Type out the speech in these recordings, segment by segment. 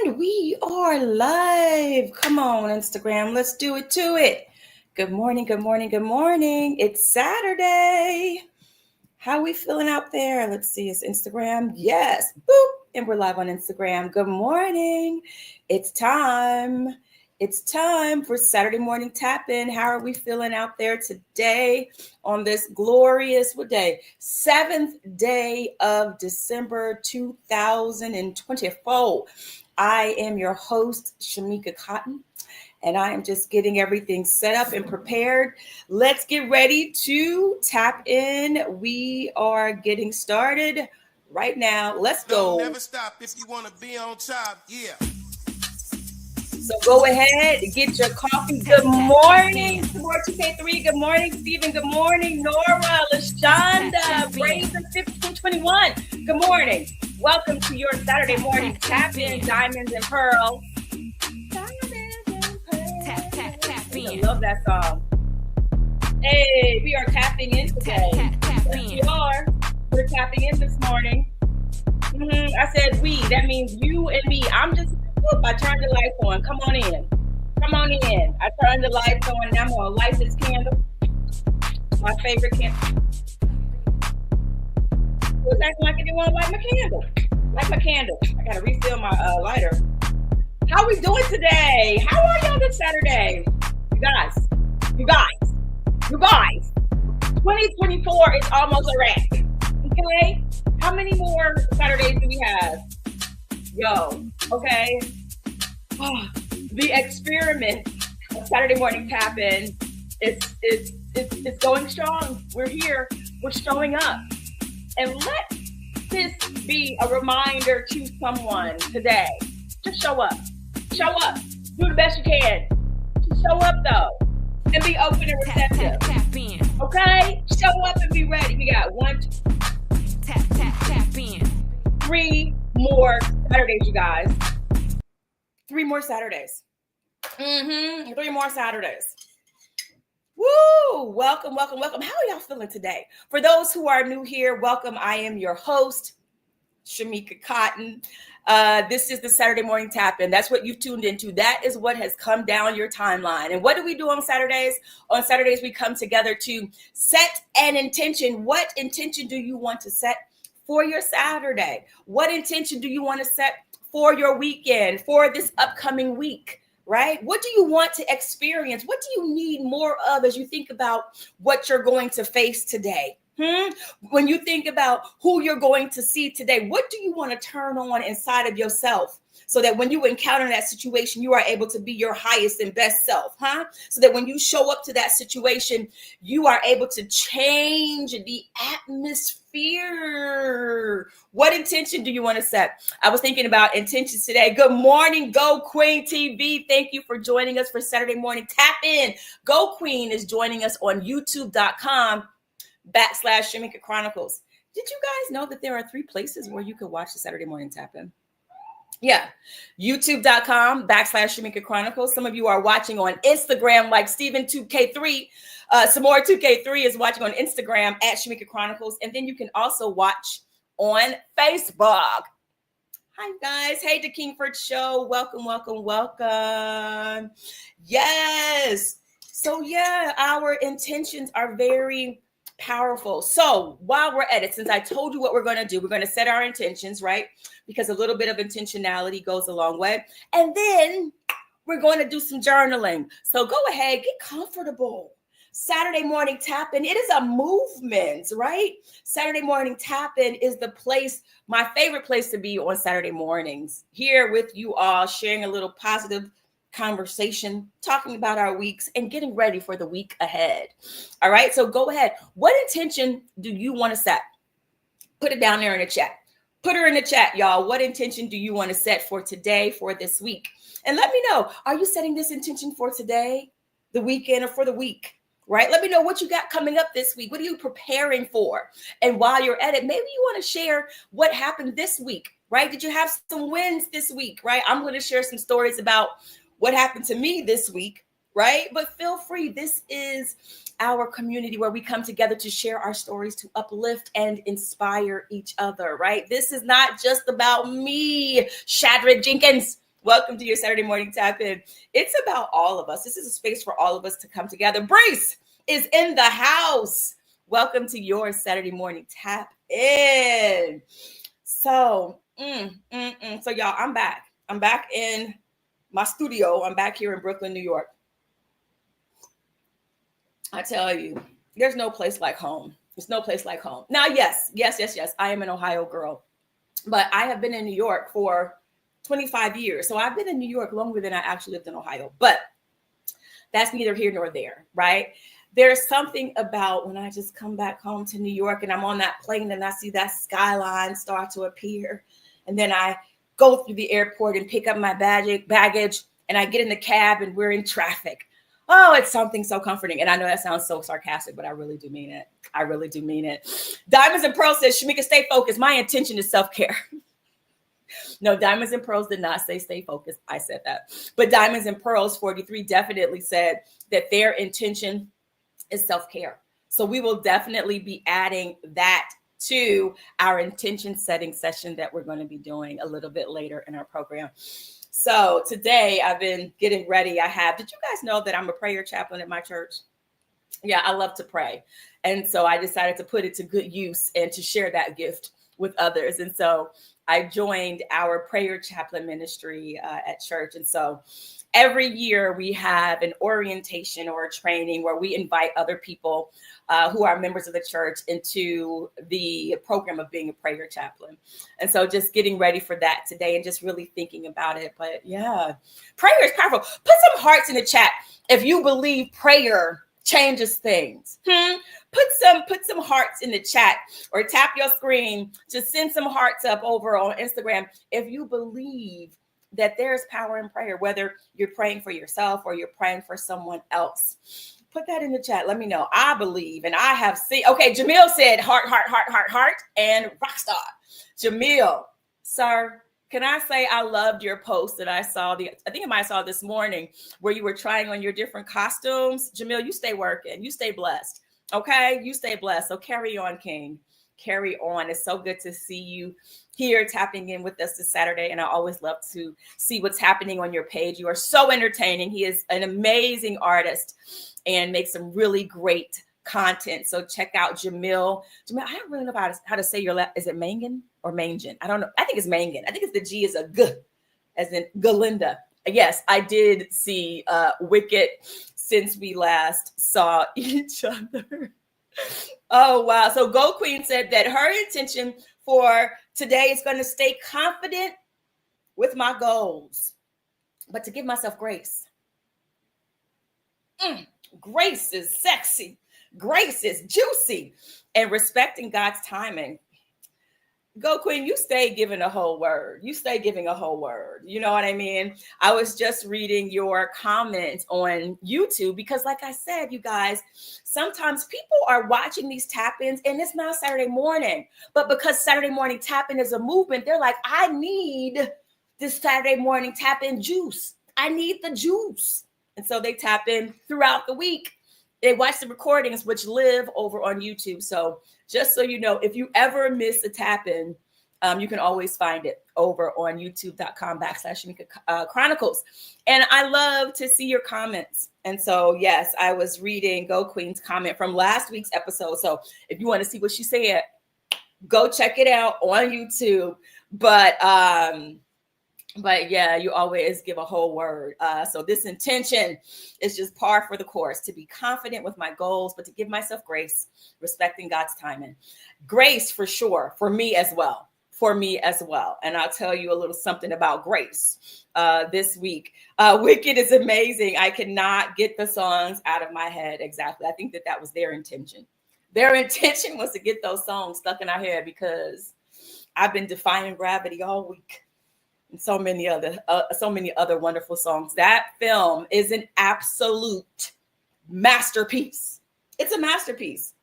And we are live. Come on, Instagram. Let's do it to it. Good morning, good morning, good morning. It's Saturday. How we feeling out there? Let's see. It's Instagram. Yes. Boop. And we're live on Instagram. Good morning. It's time. It's time for Saturday morning tap-in. How are we feeling out there today on this glorious, what day? 7th day of December 2024. I am your host, Shamika Cotton, and I am just getting everything set up and prepared. Let's get ready to tap in. We are getting started right now. Let's go. Don't never stop if you want to be on top. Yeah. So go ahead, get your coffee. Good morning, Support 2K3. Good morning, Stephen. Good morning, Nora, LaShonda, Brazen 1521. Good morning. Welcome to your Saturday morning tap-in, Diamonds and Pearls. Diamonds and Pearls. Tap in. I love that song. Hey, we are tapping in today. Yes, we are. We're tapping in this morning. I said we. That means you and me. I turned the lights on. Come on in. Come on in. I turned the lights on and I'm going to light this candle. My favorite candle. Who's acting like I didn't want to light my candle? Light my candle. I got to refill my lighter. How we doing today? How are y'all this Saturday? You guys. 2024 is almost a wrap. Okay? How many more Saturdays do we have? Yo, okay. The experiment of Saturday morning tap-in it's going strong. We're here. We're showing up. And let this be a reminder to someone today. Just show up. Show up. Do the best you can. Just show up though. And be open and receptive. Tap in. Okay? Show up and be ready. We got 1, 2, tap in. 3 more Saturdays, you guys. 3 more Saturdays. 3 more Saturdays. Woo! Welcome. How are y'all feeling today? For those who are new here, welcome. I am your host, Shamika Cotton. This is the Saturday morning tap-in. That's what you've tuned into. That is what has come down your timeline. And what do we do on Saturdays? On Saturdays, we come together to set an intention. What intention do you want to set for your Saturday? What intention do you want to set for your weekend, for this upcoming week, right? What do you want to experience? What do you need more of as you think about what you're going to face today? When you think about who you're going to see today, what do you want to turn on inside of yourself so that when you encounter that situation, you are able to be your highest and best self, So that when you show up to that situation, you are able to change the atmosphere. What intention do you want to set? I was thinking about intentions today. Good morning, Go Queen TV. Thank you for joining us for Saturday morning tap in. Go Queen is joining us on youtube.com/Shamika Chronicles. Did you guys know that there are 3 places where you could watch the Saturday morning tap in? Yeah. youtube.com/Shamika Chronicles. Some of you are watching on Instagram like Stephen 2K3. Some more 2K3 is watching on Instagram at Shamika Chronicles. And then you can also watch on Facebook. Hi, guys. Hey, the Kingford Show. Welcome. Yes. So, yeah, our intentions are very powerful. So while we're at it, since I told you what we're going to do, we're going to set our intentions, right? Because a little bit of intentionality goes a long way. And then we're going to do some journaling. So go ahead, get comfortable. Saturday morning tap-in, it is a movement, right? Saturday morning tap-in is the place, my favorite place to be on Saturday mornings, here with you all, sharing a little positive conversation, talking about our weeks and getting ready for the week ahead. All right, so go ahead. What intention do you want to set? Put it down there in the chat. Put her in the chat, y'all. What intention do you want to set for today, for this week? And let me know, are you setting this intention for today, the weekend, or for the week? Right? Let me know what you got coming up this week. What are you preparing for? And while you're at it, maybe you want to share what happened this week, right? Did you have some wins this week, right? I'm going to share some stories about what happened to me this week, right? But feel free. This is our community where we come together to share our stories, to uplift and inspire each other, right? This is not just about me, Shadrack Jenkins. Welcome to your Saturday morning tap in. It's about all of us. This is a space for all of us to come together. Brace is in the house. Welcome to your Saturday morning tap in. So, so y'all, I'm back. I'm back in my studio. I'm back here in Brooklyn, New York. I tell you, there's no place like home. There's no place like home. Now, yes. I am an Ohio girl, but I have been in New York for 25 years. So I've been in New York longer than I actually lived in Ohio, but that's neither here nor there, right? There's something about when I just come back home to New York and I'm on that plane and I see that skyline start to appear. And then I go through the airport and pick up my baggage and I get in the cab and we're in traffic. Oh, it's something so comforting. And I know that sounds so sarcastic, but I really do mean it. I really do mean it. Diamonds and Pearls says, Shamika, stay focused. My intention is self-care. No, Diamonds and Pearls did not say stay focused. I said that. But Diamonds and Pearls 43 definitely said that their intention is self-care. So we will definitely be adding that to our intention setting session that we're going to be doing a little bit later in our program. So today I've been getting ready. Did you guys know that I'm a prayer chaplain at my church? Yeah, I love to pray. And so I decided to put it to good use and to share that gift with others. And so I joined our prayer chaplain ministry at church. And so every year we have an orientation or a training where we invite other people who are members of the church into the program of being a prayer chaplain. And so just getting ready for that today and just really thinking about it. But yeah, prayer is powerful. Put some hearts in the chat if you believe prayer changes things. Put some hearts in the chat or tap your screen to send some hearts up over on Instagram if you believe that there's power in prayer, whether you're praying for yourself or you're praying for someone else. Put that in the chat. Let me know. I believe and I have seen. Okay, Jamil said heart, and rockstar. Jamil, sir, can I say I loved your post that I saw I think I might have saw this morning where you were trying on your different costumes. Jamil, you stay working. You stay blessed. Okay, you stay blessed. So carry on, King. Carry on. It's so good to see you here tapping in with us this Saturday. And I always love to see what's happening on your page. You are so entertaining. He is an amazing artist and makes some really great content. So check out Jamil. Jamil, I don't really know how to say your last. Is it Mangan or Mangan? I don't know. I think it's Mangan. I think it's the G is a G, as in Galinda. Yes, I did see Wicked since we last saw each other. Oh, wow. So Gold Queen said that her intention for today is going to stay confident with my goals, but to give myself grace. Grace is sexy. Grace is juicy. And respecting God's timing. Go Queen, you stay giving a whole word. You stay giving a whole word. You know what I mean? I was just reading your comments on YouTube because like I said, you guys, sometimes people are watching these tap-ins and it's not Saturday morning. But because Saturday morning tap-in is a movement, they're like, I need this Saturday morning tap-in juice. I need the juice. And so they tap in throughout the week. They watch the recordings, which live over on YouTube. So just so you know, if you ever miss a tap-in, you can always find it over on youtube.com/Shamika Chronicles. And I love to see your comments. And so, yes, I was reading Go Queen's comment from last week's episode. So if you want to see what she said, go check it out on YouTube. But yeah, you always give a whole word. So this intention is just par for the course, to be confident with my goals, but to give myself grace, respecting God's timing. Grace for sure, for me as well. And I'll tell you a little something about grace this week. Wicked is amazing. I cannot get the songs out of my head exactly. I think that was their intention. Their intention was to get those songs stuck in our head because I've been defying gravity all week. And so many other wonderful songs. That film is an absolute masterpiece. It's a masterpiece.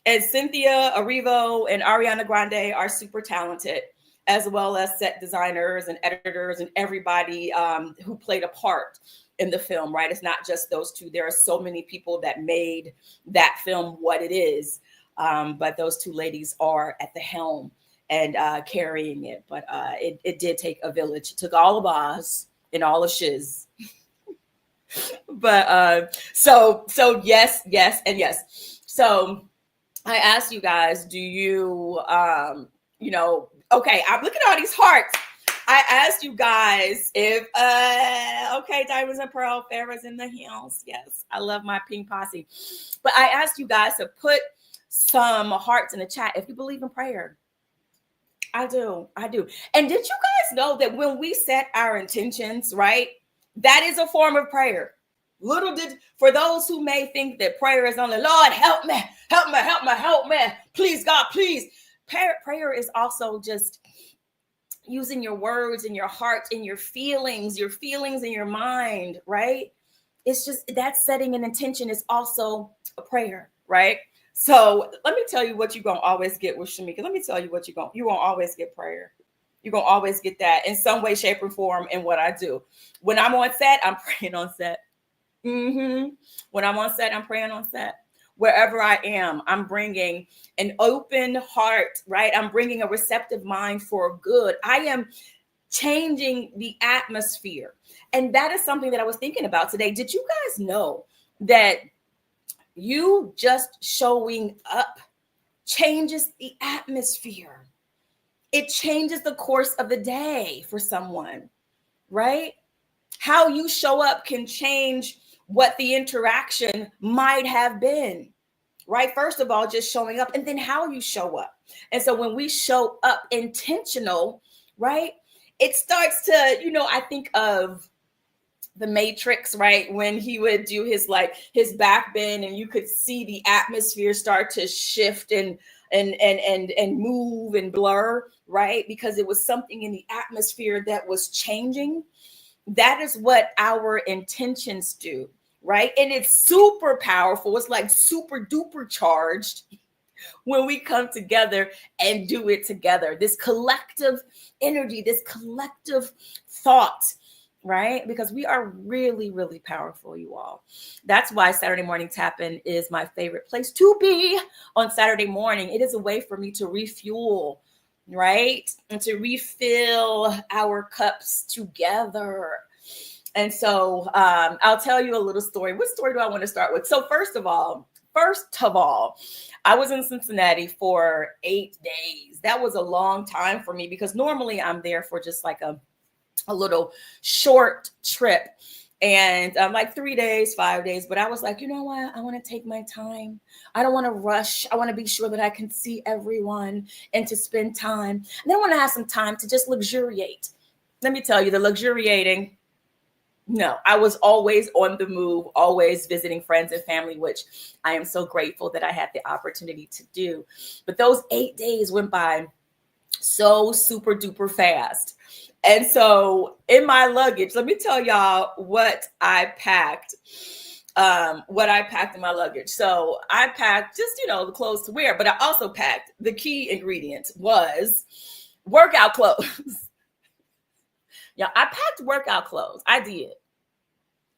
And Cynthia Erivo and Ariana Grande are super talented, as well as set designers and editors and everybody who played a part in the film, right? It's not just those two. There are so many people that made that film what it is. But those two ladies are at the helm and carrying it. But it did take a village. It took all of us and all the shiz. But so yes, and yes. So I asked you guys, do you okay, I'm looking at all these hearts. I asked you guys if okay, Diamonds and Pearl, Farrah's in the house. Yes, I love my pink posse. But I asked you guys to put some hearts in the chat if you believe in prayer. I do. And did you guys know that when we set our intentions, right, that is a form of prayer? For those who may think that prayer is only, Lord, help me, please, God, please. Prayer is also just using your words and your heart and your feelings in your mind, right? It's just that setting an intention is also a prayer, right? So let me tell you what you're going to always get with Shamika. Let me tell you what you're going to always get prayer. You're going to always get that in some way, shape, or form in what I do. When I'm on set, I'm praying on set. When I'm on set, I'm praying on set. Wherever I am, I'm bringing an open heart, right? I'm bringing a receptive mind for good. I am changing the atmosphere. And that is something that I was thinking about today. Did you guys know that you just showing up changes the atmosphere? It changes the course of the day for someone, right? How you show up can change what the interaction might have been, right? First of all, just showing up, and then how you show up. And so when we show up intentional, right, it starts to, I think of the Matrix, right? When he would do his back bend, and you could see the atmosphere start to shift and move and blur, right? Because it was something in the atmosphere that was changing. That is what our intentions do, right? And it's super powerful. It's like super duper charged when we come together and do it together. This collective energy, this collective thought, right? Because we are really, really powerful, you all. That's why Saturday morning tap-in is my favorite place to be on Saturday morning. It is a way for me to refuel, right? And to refill our cups together. And so I'll tell you a little story. What story do I want to start with? So first of all, I was in Cincinnati for 8 days. That was a long time for me because normally I'm there for just like a little short trip. And like 3 days, 5 days. But I was like, you know what? I want to take my time. I don't want to rush. I want to be sure that I can see everyone and to spend time. And then I want to have some time to just luxuriate. Let me tell you, the luxuriating, no, I was always on the move, always visiting friends and family, which I am so grateful that I had the opportunity to do. But those 8 days went by so super duper fast. And so in my luggage, let me tell y'all what I packed. What I packed in my luggage. So I packed just, the clothes to wear, but I also packed the key ingredient was workout clothes. Yeah, I packed workout clothes. I did.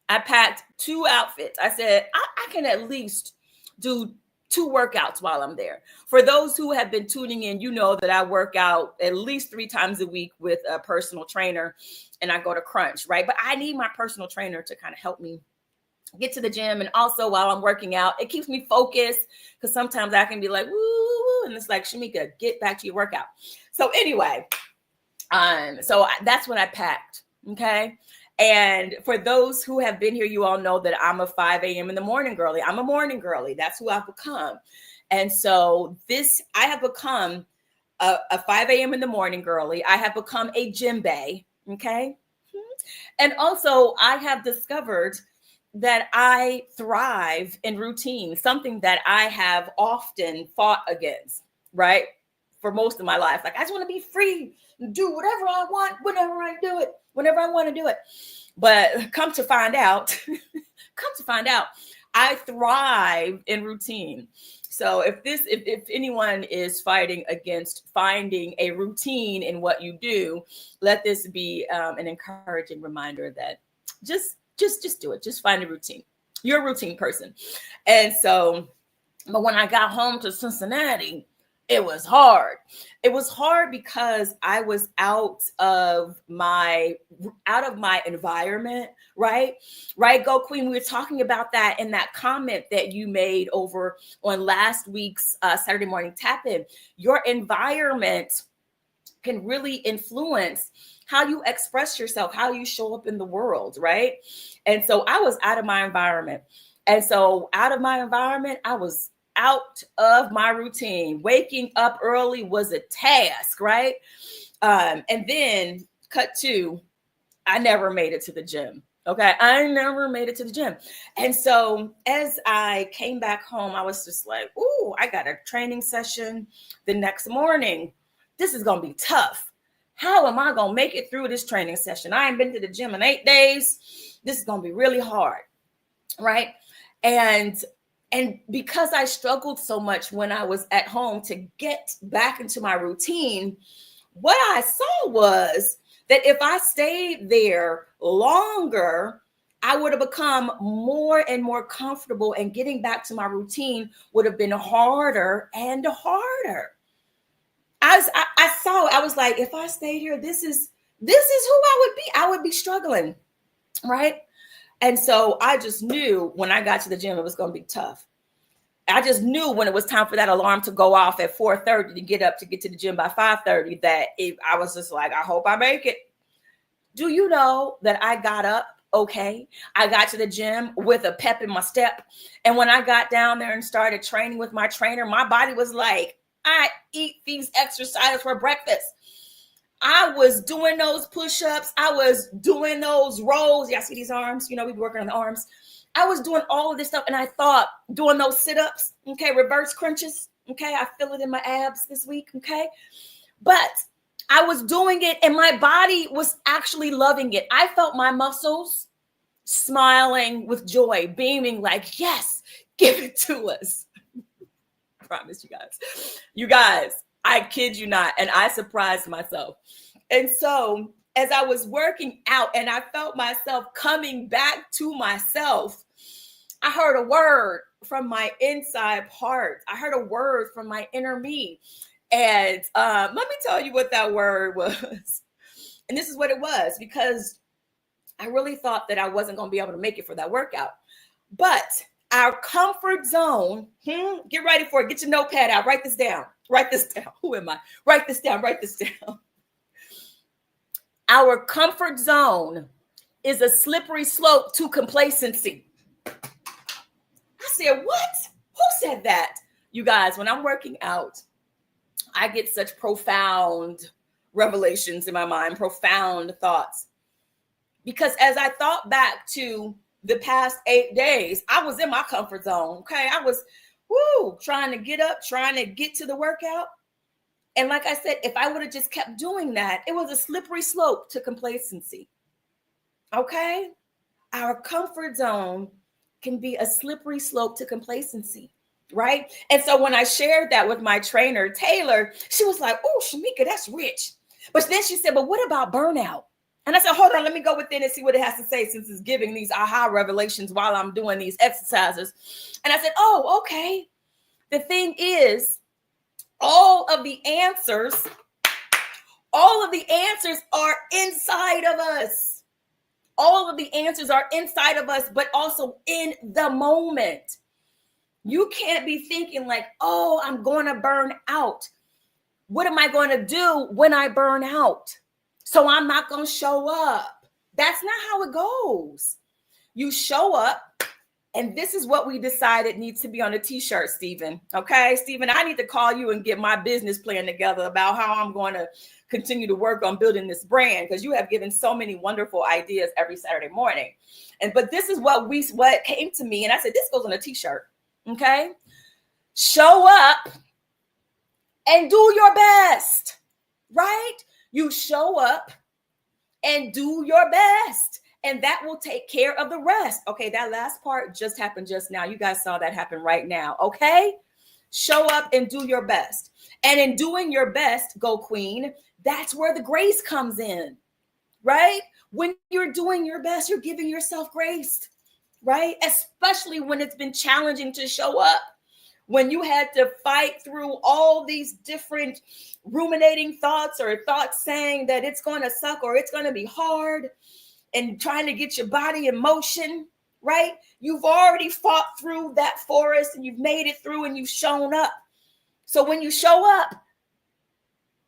I packed 2 outfits. I said, I can at least do 2 workouts while I'm there. For those who have been tuning in, you know that I work out at least 3 times a week with a personal trainer, and I go to Crunch, right? But I need my personal trainer to kind of help me get to the gym. And also while I'm working out, it keeps me focused because sometimes I can be like, woo, and it's like, Shamika, get back to your workout. So anyway, that's what I packed. Okay. And for those who have been here, you all know that I'm a 5 a.m. in the morning girly. I'm a morning girly. That's who I've become. And so I have become a 5 a.m. in the morning girly. I have become a gym bae. Okay. And also I have discovered that I thrive in routine, something that I have often fought against, right? For most of my life. Like, I just want to be free, do whatever I want, whenever I do it, whenever I want to do it. But come to find out, I thrive in routine. So if anyone is fighting against finding a routine in what you do, let this be an encouraging reminder that just do it. Just find a routine. You're a routine person. And so, but when I got home to Cincinnati, It was hard. It was hard because I was out of my environment, right? Right, Go Queen. We were talking about that in that comment that you made over on last week's Saturday morning tap in. Your environment can really influence how you express yourself, how you show up in the world, right? And so I was out of my environment. And so out of my environment, I was out of my routine. Waking up early was a task, right? And then cut to, I never made it to the gym. Okay. I never made it to the gym. And so as I came back home, I was just like, ooh, I got a training session the next morning. This is going to be tough. How am I going to make it through this training session? I ain't been to the gym in 8 days. This is going to be really hard. Right. And because I struggled so much when I was at home to get back into my routine, what I saw was that if I stayed there longer, I would have become more and more comfortable, and getting back to my routine would have been harder and harder. I was like, if I stayed here, this is who I would be. I would be struggling, right? And so I just knew when I got to the gym, it was going to be tough. I just knew when it was time for that alarm to go off at 4:30 to get to the gym by 5:30 that I was just like, I hope I make it. Do you know that I got up? Okay. I got to the gym with a pep in my step. And when I got down there and started training with my trainer, my body was like, I eat these exercises for breakfast. I was doing those push-ups. I was doing those rolls. Y'all see these arms? We be working on the arms. I was doing all of this stuff. And I thought doing those sit-ups, okay, reverse crunches. Okay. I feel it in my abs this week. Okay. But I was doing it and my body was actually loving it. I felt my muscles smiling with joy, beaming like, yes, give it to us. I promise you guys. You guys, I kid you not. And I surprised myself. And so as I was working out and I felt myself coming back to myself, I heard a word from my inside part. I heard a word from my inner me. And let me tell you what that word was. And this is what it was, because I really thought that I wasn't going to be able to make it for that workout. But our comfort zone, get ready for it. Get your notepad out. Write this down. Write this down. Who am I? Write this down. Write this down. Our comfort zone is a slippery slope to complacency. I said, what? Who said that? You guys, when I'm working out, I get such profound revelations in my mind, profound thoughts. Because as I thought back to the past 8 days, I was in my comfort zone. Okay. I was trying to get up, trying to get to the workout. And like I said, if I would have just kept doing that, it was a slippery slope to complacency. Okay. Our comfort zone can be a slippery slope to complacency. Right. And so when I shared that with my trainer, Taylor, she was like, oh, Shamika, that's rich. But then she said, but what about burnout? And I said, hold on, let me go within and see what it has to say, since it's giving these aha revelations while I'm doing these exercises. And I said, oh, okay. The thing is, all of the answers are inside of us. All of the answers are inside of us, but also in the moment. You can't be thinking like, oh, I'm going to burn out. What am I going to do when I burn out? So I'm not going to show up. That's not how it goes. You show up, and this is what we decided needs to be on a t-shirt, Stephen. Okay, Stephen, I need to call you and get my business plan together about how I'm going to continue to work on building this brand, because you have given so many wonderful ideas every Saturday morning. But this is what came to me, and I said, this goes on a t-shirt. Okay, show up and do your best, right? You show up and do your best, and that will take care of the rest. Okay, that last part just happened just now. You guys saw that happen right now. Okay, show up and do your best. And in doing your best, Go Queen, that's where the grace comes in, right? When you're doing your best, you're giving yourself grace. Right? Especially when it's been challenging to show up, when you had to fight through all these different ruminating thoughts or thoughts saying that it's going to suck or it's going to be hard and trying to get your body in motion, right? You've already fought through that forest and you've made it through and you've shown up. So when you show up,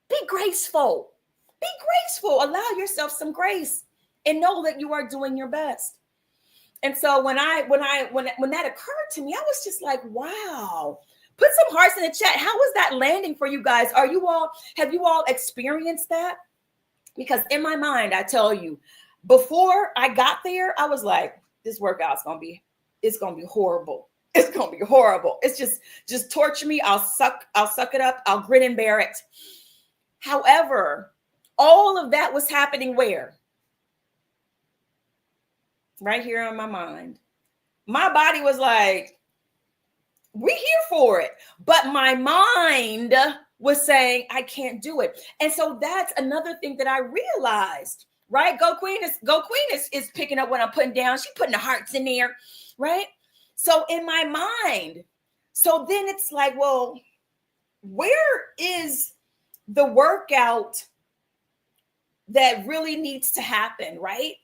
be graceful. Be graceful. Allow yourself some grace and know that you are doing your best. And so when that occurred to me, I was just like, wow. Put some hearts in the chat. How was that landing for you guys? Have you all experienced that? Because in my mind, I tell you, before I got there, I was like, this workout's gonna be horrible. It's gonna be horrible. It's just torture me. I'll suck it up. I'll grin and bear it. However, all of that was happening where? Right here on my mind. My body was like, we're here for it. But my mind was saying, I can't do it. And so that's another thing that I realized, right? Go Queen is picking up what I'm putting down. She's putting the hearts in there, right? So in my mind, so then it's like, well, where is the workout that really needs to happen, right?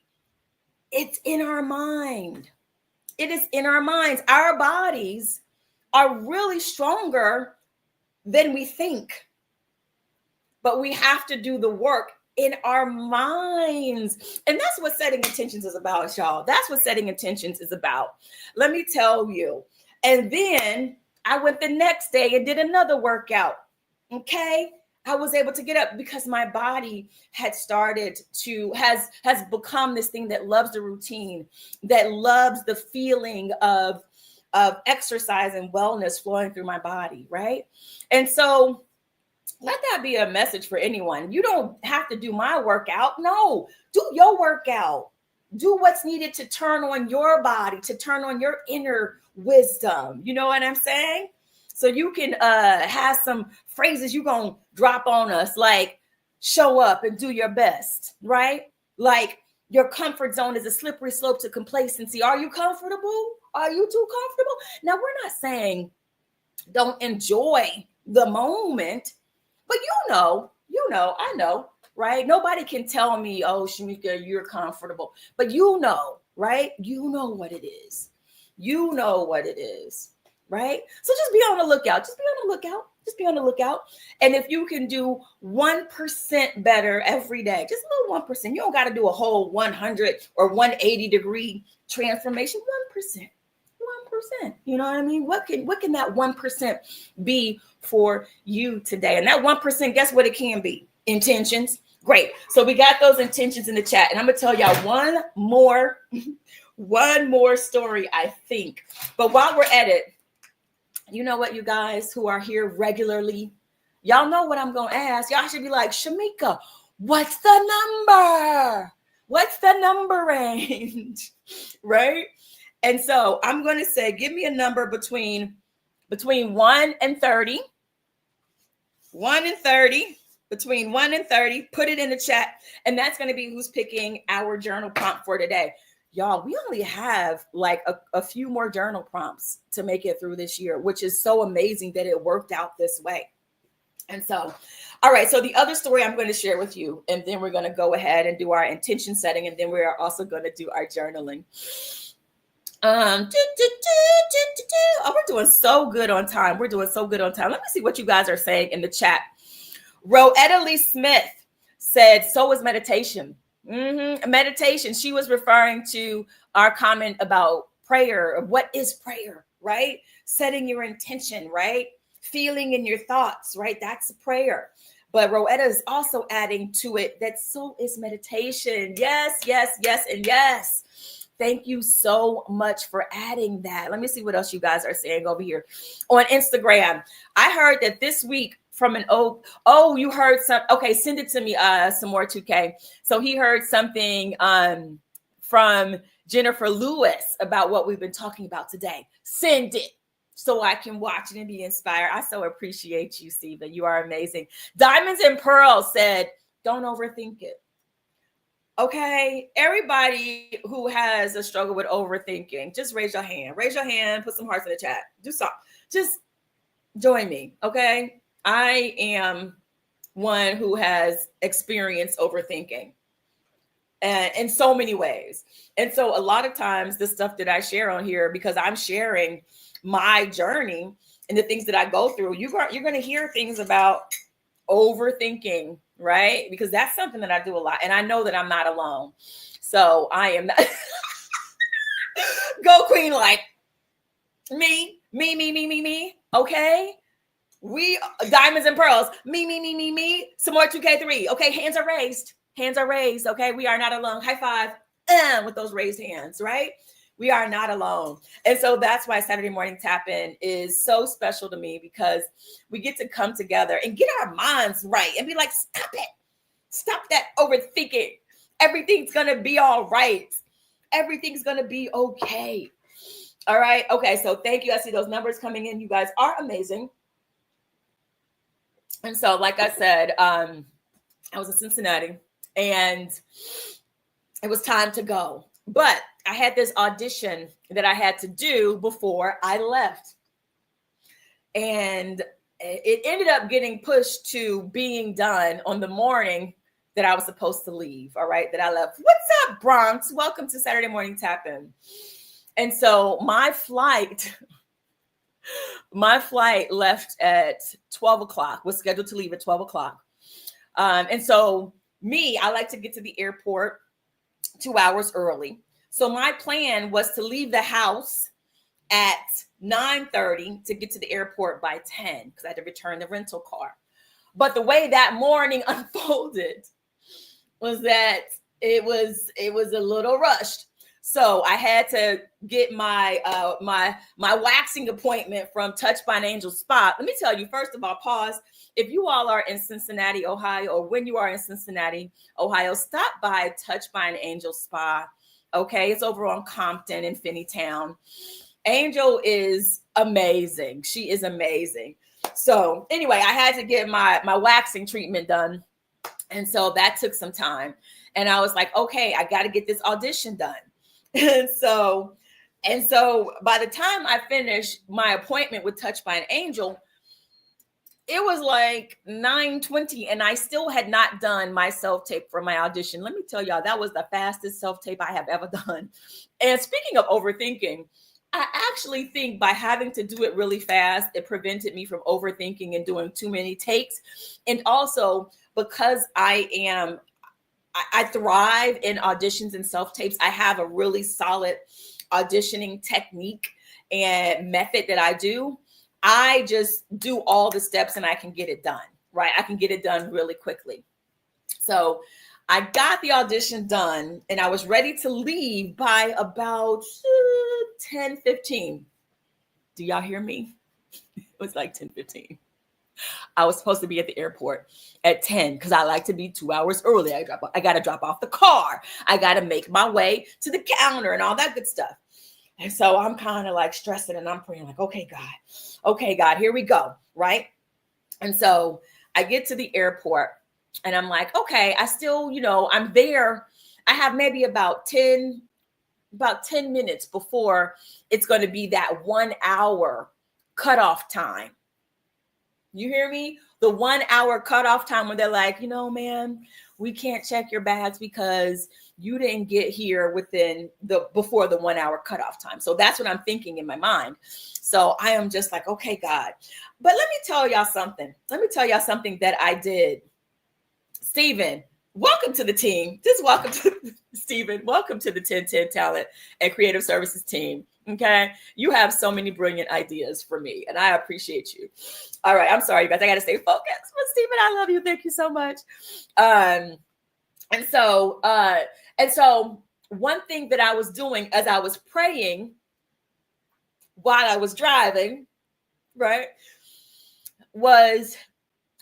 It's in our mind. It is in our minds. Our bodies are really stronger than we think. But we have to do the work in our minds. And that's what setting intentions is about, y'all. That's what setting intentions is about. Let me tell you. And then I went the next day and did another workout. Okay. I was able to get up because my body had started to, has become this thing that loves the routine, that loves the feeling of exercise and wellness flowing through my body, right? And so let that be a message for anyone. You don't have to do my workout. No, do your workout. Do what's needed to turn on your body, to turn on your inner wisdom. You know what I'm saying? So you can have some phrases you're going to drop on us, like show up and do your best, right? Like your comfort zone is a slippery slope to complacency. Are you comfortable? Are you too comfortable? Now, we're not saying don't enjoy the moment, but I know, right? Nobody can tell me, oh, Shamika, you're comfortable, but right? You know what it is. You know what it is. Right? So just be on the lookout. Just be on the lookout. And if you can do 1% better every day, just a little 1%. You don't got to do a whole 100 or 180 degree transformation. 1%. You know what I mean? What can that 1% be for you today? And that 1%, guess what it can be? Intentions. Great. So we got those intentions in the chat. And I'm gonna tell y'all one more story, I think. But while we're at it, you know what, you guys who are here regularly, y'all know what I'm going to ask. Y'all should be like, Shamika, what's the number? What's the number range? Right? And so I'm going to say, give me a number between 1 and 30. 1 and 30. Between 1 and 30. Put it in the chat. And that's going to be who's picking our journal prompt for today. Y'all, we only have like a few more journal prompts to make it through this year, which is so amazing that it worked out this way. And so, all right. So the other story I'm going to share with you, and then we're going to go ahead and do our intention setting. And then we are also going to do our journaling. Oh, we're doing so good on time. Let me see what you guys are saying in the chat. Roetta Lee Smith said, so is meditation. Meditation. She was referring to our comment about prayer. What is prayer, right? Setting your intention, right? Feeling in your thoughts, right? That's a prayer. But Roetta is also adding to it that so is meditation. Yes, and yes. Thank you so much for adding that. Let me see what else you guys are saying over here on Instagram. I heard that this week from you heard some. Okay, send it to me some more 2K. So he heard something from Jennifer Lewis about what we've been talking about today. Send it so I can watch it and be inspired. I so appreciate you, Siva. You are amazing. Diamonds and Pearls said, don't overthink it. Okay, everybody who has a struggle with overthinking, just raise your hand. Raise your hand, put some hearts in the chat. Do something. Just Join me, okay? I am one who has experienced overthinking and in so many ways. And so a lot of times the stuff that I share on here, because I'm sharing my journey and the things that I go through, you're going to hear things about overthinking, right? Because that's something that I do a lot. And I know that I'm not alone. So I am not go queen, like me. Okay. We diamonds and pearls. Me. Some more 2K3. Okay, hands are raised. Hands are raised. Okay, we are not alone. High five with those raised hands, right? We are not alone. And so that's why Saturday Morning Tap In is so special to me, because we get to come together and get our minds right and be like, stop it. Stop that overthinking. Everything's going to be all right. Everything's going to be okay. All right. Okay. So thank you. I see those numbers coming in. You guys are amazing. And so, like I said, I was in Cincinnati and it was time to go. But I had this audition that I had to do before I left. And it ended up getting pushed to being done on the morning that I was supposed to leave. All right. That I left. What's up, Bronx? Welcome to Saturday Morning Tap In. And so my flight left at 12 o'clock, was scheduled to leave at 12 o'clock. And so I like to get to the airport 2 hours early. So my plan was to leave the house at 9:30 to get to the airport by 10, because I had to return the rental car. But the way that morning unfolded was that it was a little rushed. So I had to get my my waxing appointment from Touch by an Angel Spa. Let me tell you, first of all, pause. If you all are in Cincinnati, Ohio, or when you are in Cincinnati, Ohio, stop by Touch by an Angel Spa. Okay, it's over on Compton in Finneytown. Angel is amazing. She is amazing. So anyway, I had to get my waxing treatment done. And so that took some time. And I was like, okay, I got to get this audition done. And so by the time I finished my appointment with Touch by an Angel, it was like 9:20 and I still had not done my self-tape for my audition. Let me tell y'all, that was the fastest self-tape I have ever done. And speaking of overthinking, I actually think by having to do it really fast, it prevented me from overthinking and doing too many takes. And also because I thrive in auditions and self-tapes, I have a really solid auditioning technique and method that I do. I just do all the steps and I can get it done, right? I can get it done really quickly. So I got the audition done and I was ready to leave by about 10:15. Do y'all hear me? It was like 10:15. I was supposed to be at the airport at 10 because I like to be 2 hours early. I got to drop off the car. I got to make my way to the counter and all that good stuff. And so I'm kind of like stressing and I'm praying like, okay, God, here we go. Right. And so I get to the airport and I'm like, okay, I still, I'm there. I have maybe about 10 minutes before it's going to be that 1 hour cutoff time. You hear me? The 1 hour cutoff time when they're like, man, we can't check your bags because you didn't get here before the 1 hour cutoff time. So that's what I'm thinking in my mind. So I am just like, okay, God. But let me tell y'all something. That I did. Stephen, welcome to the team. Welcome to Stephen. Welcome to the 1010 Talent and Creative Services team. Okay. You have so many brilliant ideas for me and I appreciate you. All right. I'm sorry, you guys. I got to stay focused. But Stephen, I love you. Thank you so much. And so one thing that I was doing as I was praying while I was driving, right, was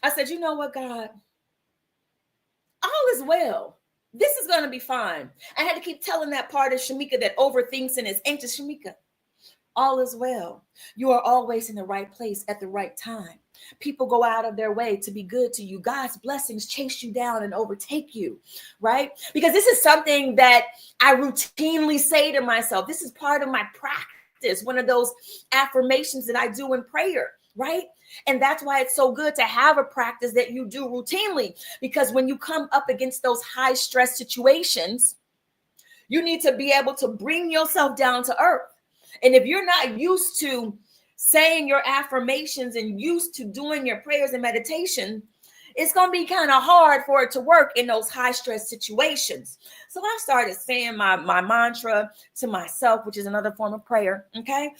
I said, you know what, God, all is well. This is going to be fine. I had to keep telling that part of Shamika that overthinks and is anxious. Shamika, all is well. You are always in the right place at the right time. People go out of their way to be good to you. God's blessings chase you down and overtake you, right? Because this is something that I routinely say to myself. This is part of my practice, one of those affirmations that I do in prayer, right? And that's why it's so good to have a practice that you do routinely, because when you come up against those high stress situations, you need to be able to bring yourself down to earth. And if you're not used to saying your affirmations and used to doing your prayers and meditation, it's going to be kind of hard for it to work in those high stress situations. So I started saying my mantra to myself, which is another form of prayer. Okay.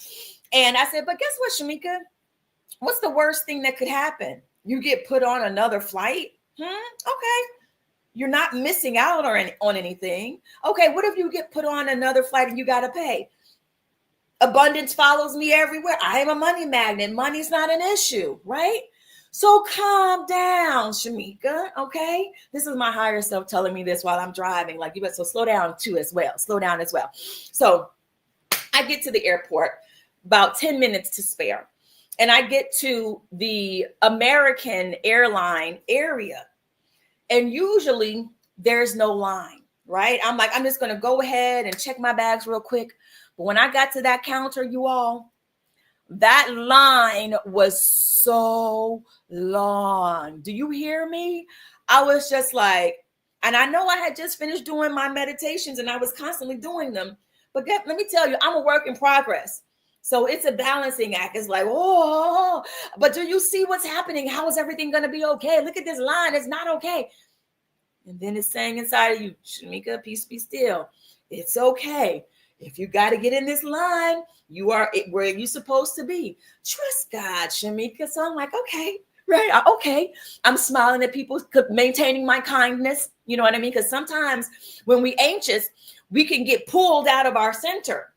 And I said, but guess what, Shamika? What's the worst thing that could happen? You get put on another flight? Okay. You're not missing out on anything. Okay. What if you get put on another flight and you got to pay? Abundance follows me everywhere. I am a money magnet. Money's not an issue, right? So calm down, Shamika, okay? This is my higher self telling me this while I'm driving. Like, you better, so slow down too as well. Slow down as well. So I get to the airport, about 10 minutes to spare. And I get to the American airline area. And usually there's no line, right? I'm like, I'm just going to go ahead and check my bags real quick. But when I got to that counter, you all, that line was so long. Do you hear me? I was just like, and I know I had just finished doing my meditations and I was constantly doing them. But let me tell you, I'm a work in progress. So it's a balancing act. It's like, oh, but do you see what's happening? How is everything going to be okay? Look at this line. It's not okay. And then it's saying inside of you, Shamika, peace be still. It's okay. If you got to get in this line, you are where you're supposed to be. Trust God, Shamika. So I'm like, okay, right. Okay. I'm smiling at people, maintaining my kindness. You know what I mean? Because sometimes when we anxious, we can get pulled out of our center.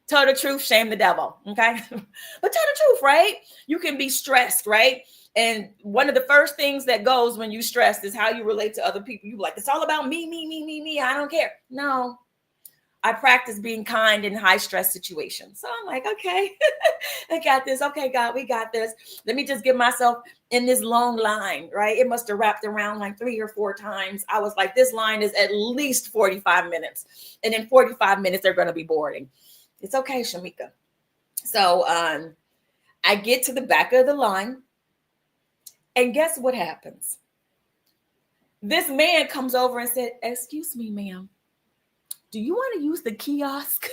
Tell the truth, shame the devil. Okay. But tell the truth, right? You can be stressed, right? And one of the first things that goes when you stressed is how you relate to other people. You like, it's all about me, me, me, me, me. I don't care. No. I practice being kind in high stress situations. So I'm like, okay, I got this. Okay, God, we got this. Let me just get myself in this long line, right? It must have wrapped around like 3 or 4 times. I was like, this line is at least 45 minutes. And in 45 minutes, they're going to be boarding. It's okay, Shamika. So I get to the back of the line. And guess what happens? This man comes over and said, excuse me, ma'am. Do you want to use the kiosk?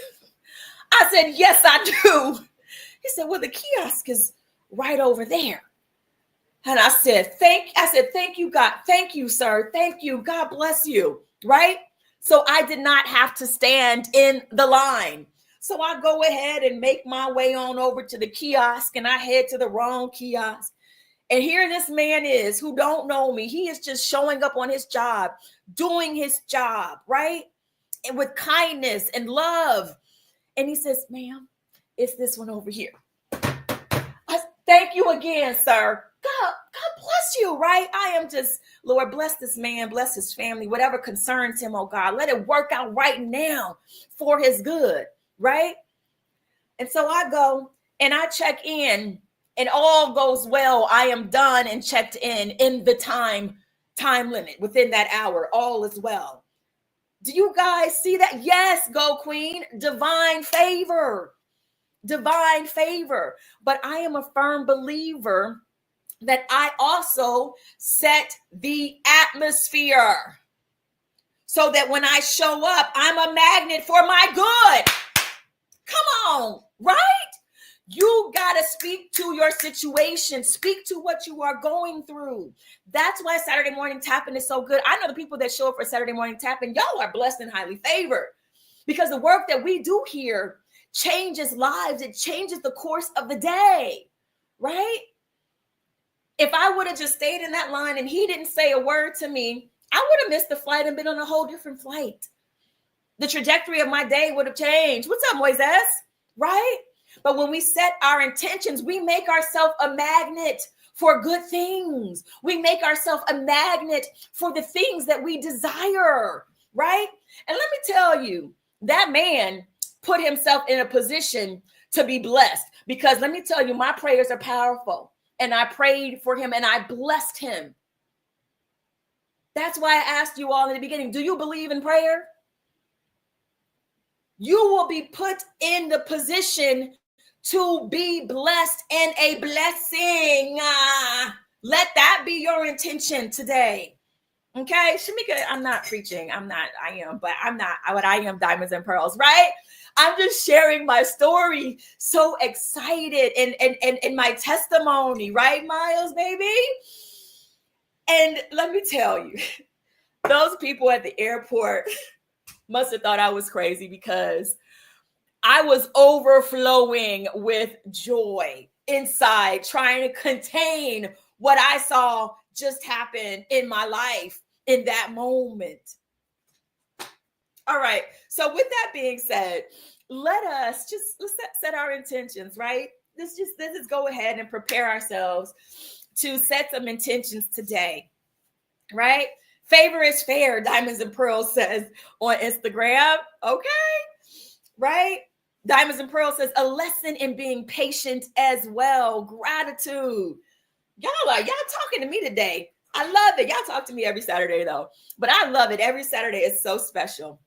I said, yes, I do. He said, well, the kiosk is right over there. And I said, thank you, God. Thank you, sir. Thank you. God bless you. Right? So I did not have to stand in the line. So I go ahead and make my way on over to the kiosk, and I head to the wrong kiosk. And here this man is who don't know me. He is just showing up on his job, doing his job, right? And with kindness and love. And he says, ma'am, it's this one over here. I thank you again, sir. God bless you, right? I am just, Lord, bless this man, bless his family, whatever concerns him, oh God. Let it work out right now for his good, right? And so I go and I check in and all goes well. I am done and checked in the time limit within that hour. All is well. Do you guys see that? Yes, go queen. Divine favor. Divine favor. But I am a firm believer that I also set the atmosphere so that when I show up, I'm a magnet for my good. Come on, right? You got to speak to your situation. Speak to what you are going through. That's why Saturday morning tapping is so good. I know the people that show up for Saturday morning tapping, y'all are blessed and highly favored because the work that we do here changes lives. It changes the course of the day, right? If I would have just stayed in that line and he didn't say a word to me, I would have missed the flight and been on a whole different flight. The trajectory of my day would have changed. What's up, Moises? Right? But when we set our intentions, we make ourselves a magnet for good things. We make ourselves a magnet for the things that we desire, right? And let me tell you, that man put himself in a position to be blessed because let me tell you, my prayers are powerful. And I prayed for him and I blessed him. That's why I asked you all in the beginning, do you believe in prayer? You will be put in the position to be blessed and a blessing. Let that be your intention today. Okay, Shamika, I'm not preaching. I am, but I'm not what I am, diamonds and pearls, right? I'm just sharing my story. So excited and my testimony, right, Miles, baby? And let me tell you, those people at the airport must have thought I was crazy because I was overflowing with joy inside, trying to contain what I saw just happen in my life in that moment. All right. So with that being said, let's set our intentions, right? Let's just go ahead and prepare ourselves to set some intentions today, right? Favor is fair, Diamonds and Pearls says on Instagram. Okay, right? Diamonds and Pearls says a lesson in being patient as well. Gratitude. Y'all talking to me today. I love it. Y'all talk to me every Saturday though, but I love it. Every Saturday is so special.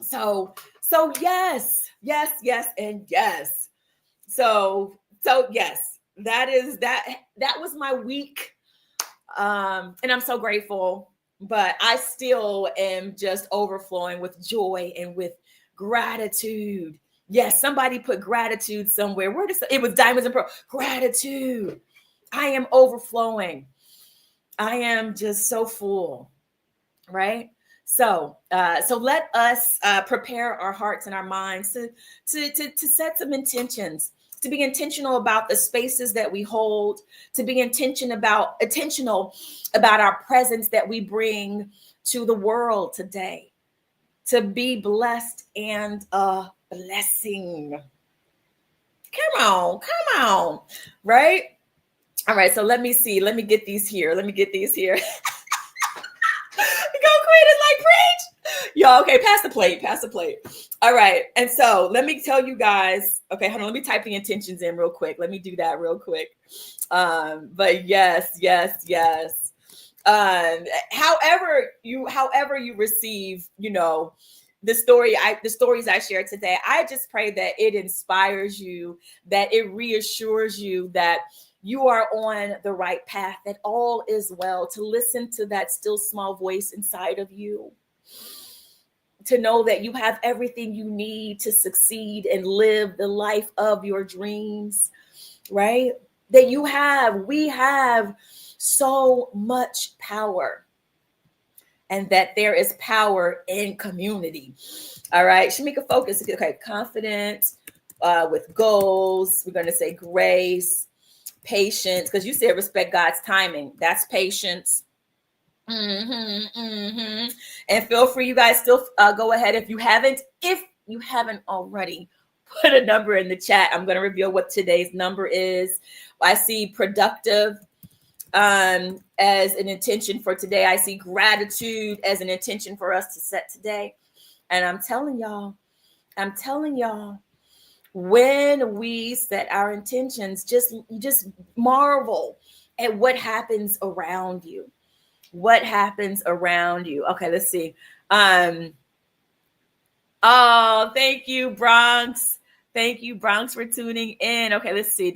So yes, and yes. So yes, that was my week. And I'm so grateful, but I still am just overflowing with joy and with gratitude. Yes, somebody put gratitude somewhere. It was Diamonds and Pearls. Gratitude. I am overflowing. I am just so full, right? So let us prepare our hearts and our minds to set some intentions, to be intentional about the spaces that we hold, to be intentional about our presence that we bring to the world today, to be blessed and a blessing. Come on, right? All right, so let me see. Let me get these here. Go, Queen, is like preach. Y'all, okay, pass the plate. All right, and so let me tell you guys. Okay, hold on. Let me type the intentions in real quick. Let me do that real quick. But yes. However you receive, the stories I shared today, I just pray that it inspires you, that it reassures you that you are on the right path, that all is well, to listen to that still small voice inside of you, to know that you have everything you need to succeed and live the life of your dreams, right? That we have so much power, and that there is power in community. All right, Shamika, focus. Okay, confidence with goals. We're going to say grace, patience, because you said respect God's timing. That's patience. And feel free, you guys, still go ahead if you haven't already. Put a number in the chat. I'm going to reveal what today's number is. I see productive as an intention for today. I see gratitude as an intention for us to set today. And I'm telling y'all, when we set our intentions, just marvel at what happens around you. Okay, let's see. Oh, thank you, Bronx. For tuning in. Okay, let's see.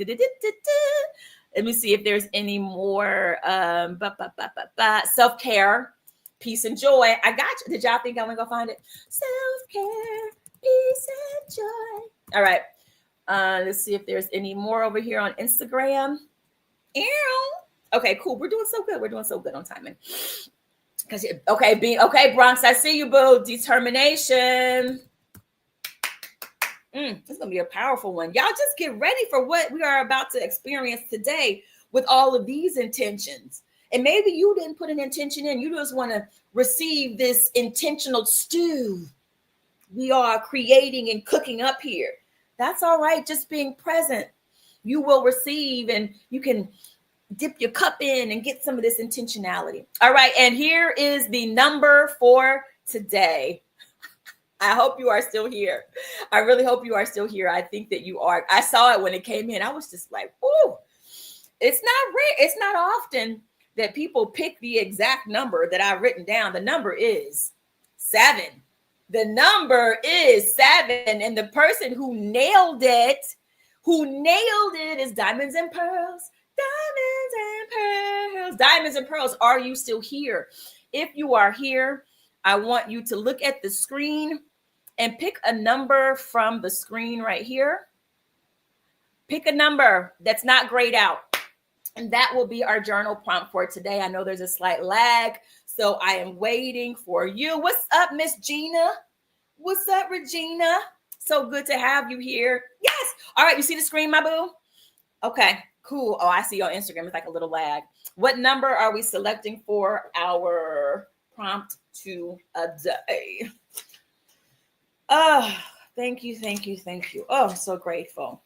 Let me see if there's any more self-care, peace and joy. I got you. Did y'all think I'm gonna go find it? Self-care, peace and joy. All right. Let's see if there's any more over here on Instagram. Okay, cool. We're doing so good on timing. Okay, Bronx, I see you, boo. Determination. This is gonna be a powerful one. Y'all just get ready for what we are about to experience today with all of these intentions. And maybe you didn't put an intention in. You just want to receive this intentional stew we are creating and cooking up here. That's all right. Just being present, you will receive, and you can dip your cup in and get some of this intentionality. All right. And here is the number for today. I hope you are still here. I really hope you are still here. I think that you are. I saw it when it came in. I was just like, ooh, it's not rare. It's not often that people pick the exact number that I've written down. The number is 7. The number is 7. And the person who nailed it, Who nailed it is diamonds and pearls. Diamonds and pearls. Diamonds and pearls. Are you still here? If you are here, I want you to look at the screen and pick a number from the screen right here. Pick a number that's not grayed out. And that will be our journal prompt for today. I know there's a slight lag, so I am waiting for you. What's up, Miss Gina? What's up, Regina? So good to have you here. Yes. All right. You see the screen, my boo? Okay, cool. Oh, I see on Instagram. It's like a little lag. What number are we selecting for our prompt today? Oh, thank you. Oh, I'm so grateful.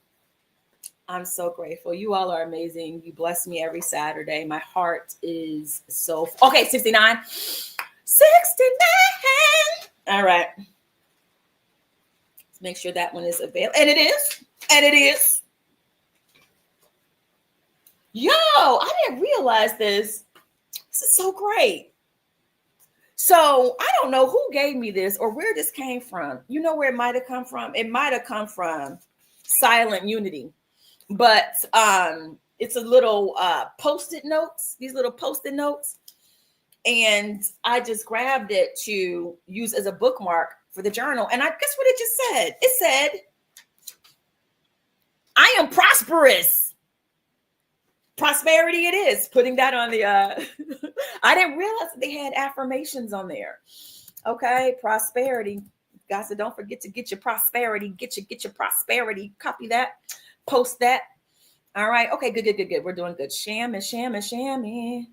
I'm so grateful. You all are amazing. You bless me every Saturday. My heart is so... Okay, 69. 69. All right. Let's make sure that one is available. And it is. Yo, I didn't realize this. This is so great. So I don't know who gave me this or where this came from. You know where it might have come from? It might have come from Silent Unity. But it's a little post-it notes, these little post-it notes. And I just grabbed it to use as a bookmark for the journal. And I guess what it just said? It said, I am prosperous. Prosperity it is. Putting that on the, I didn't realize that they had affirmations on there. Okay, prosperity. God said, don't forget to get your prosperity. Get your prosperity. Copy that. Post that. All right. Okay. Good. We're doing good. Shammy.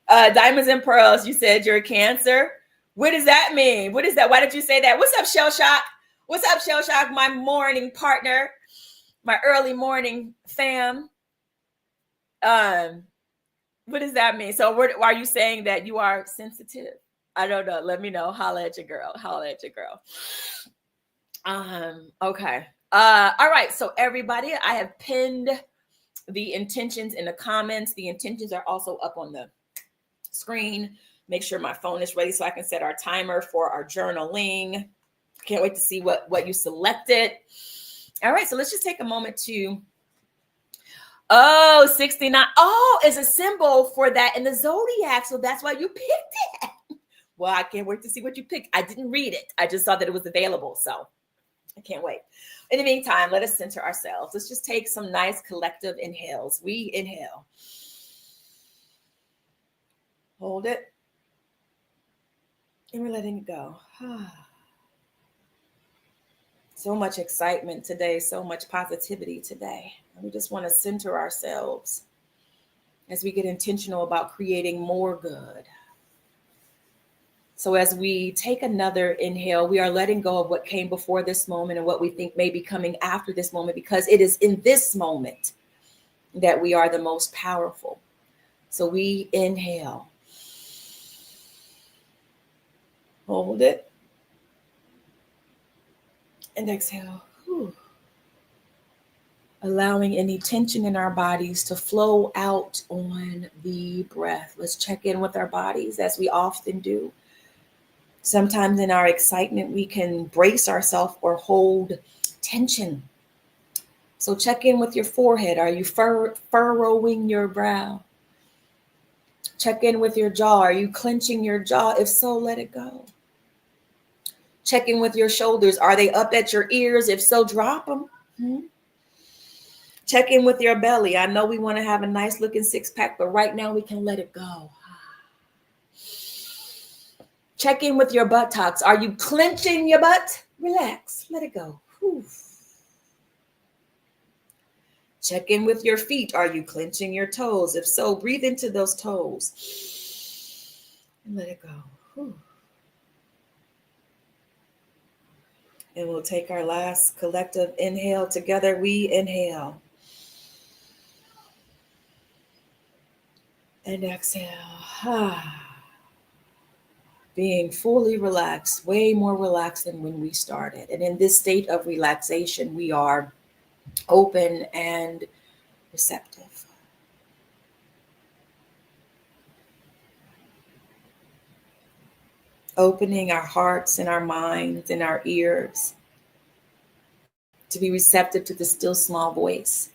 Diamonds and pearls. You said you're a Cancer. What does that mean? What is that? Why did you say that? What's up, Shell Shock? My morning partner, my early morning fam. What does that mean? So, are you saying that you are sensitive? I don't know. Let me know. Holla at your girl. Okay. All right. So everybody, I have pinned the intentions in the comments. The intentions are also up on the screen. Make sure my phone is ready so I can set our timer for our journaling. Can't wait to see what you selected. All right. So let's just take a moment to... Oh, 69. Oh, it's a symbol for that in the zodiac. So that's why you picked it. Well, I can't wait to see what you picked. I didn't read it. I just saw that it was available. So I can't wait. In the meantime, let us center ourselves. Let's just take some nice collective inhales. We inhale. Hold it. And we're letting it go. So much excitement today. So much positivity today. And we just want to center ourselves as we get intentional about creating more good. So as we take another inhale, we are letting go of what came before this moment and what we think may be coming after this moment, because it is in this moment that we are the most powerful. So we inhale. Hold it. And exhale. Whew. Allowing any tension in our bodies to flow out on the breath. Let's check in with our bodies as we often do. Sometimes in our excitement, we can brace ourselves or hold tension. So check in with your forehead. Are you furrowing your brow? Check in with your jaw. Are you clenching your jaw? If so, let it go. Check in with your shoulders. Are they up at your ears? If so, drop them. Check in with your belly. I know we want to have a nice looking six pack, but right now we can let it go. Check in with your buttocks. Are you clenching your butt? Relax. Let it go. Whew. Check in with your feet. Are you clenching your toes? If so, breathe into those toes and let it go. Whew. And we'll take our last collective inhale together. We inhale. And exhale. Being fully relaxed, way more relaxed than when we started. And in this state of relaxation, we are open and receptive. Opening our hearts and our minds and our ears to be receptive to the still small voice,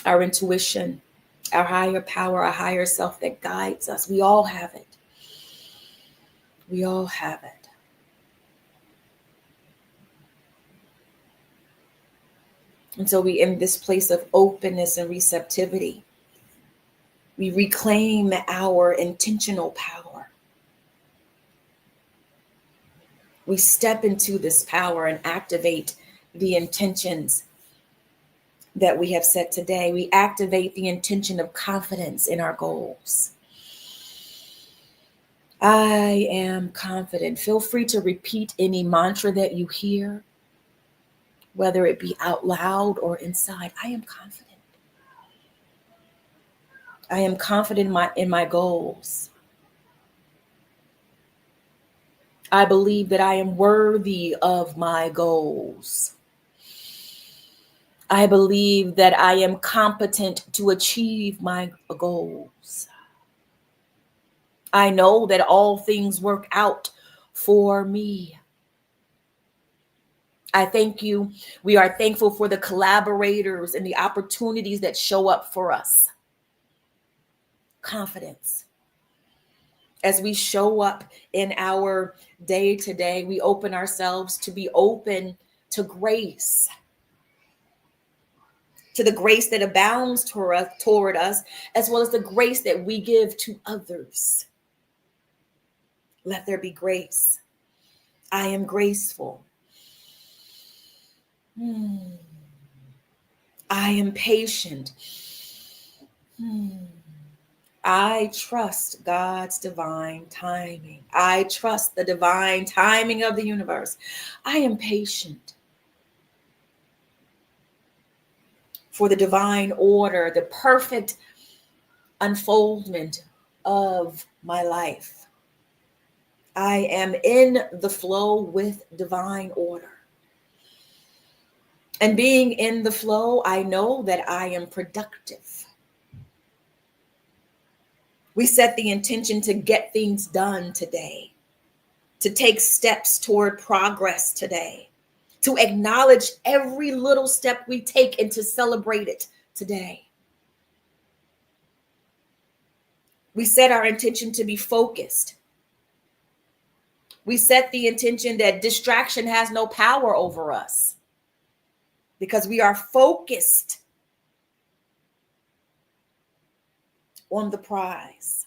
our intuition, our higher power, our higher self that guides us. We all have it. We all have it. And so we, in this place of openness and receptivity, we reclaim our intentional power. We step into this power and activate the intentions that we have set today. We activate the intention of confidence in our goals. I am confident. Feel free to repeat any mantra that you hear, whether it be out loud or inside. I am confident. I am confident in my goals. I believe that I am worthy of my goals. I believe that I am competent to achieve my goals. I know that all things work out for me. I thank you. We are thankful for the collaborators and the opportunities that show up for us. Confidence. As we show up in our day to day, we open ourselves to be open to grace, to the grace that abounds toward us, as well as the grace that we give to others. Let there be grace. I am graceful. I am patient. I trust God's divine timing. I trust the divine timing of the universe. I am patient for the divine order, the perfect unfoldment of my life. I am in the flow with divine order. And being in the flow, I know that I am productive. We set the intention to get things done today, to take steps toward progress today, to acknowledge every little step we take and to celebrate it today. We set our intention to be focused. We set the intention that distraction has no power over us because we are focused on the prize.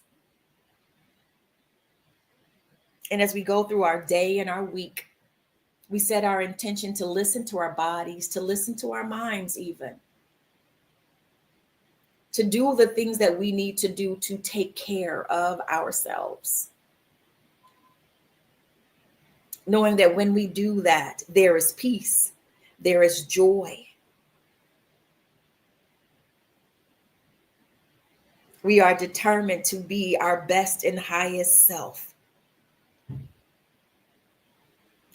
And as we go through our day and our week, we set our intention to listen to our bodies, to listen to our minds even, to do the things that we need to do to take care of ourselves. Knowing that when we do that, there is peace, there is joy. We are determined to be our best and highest self.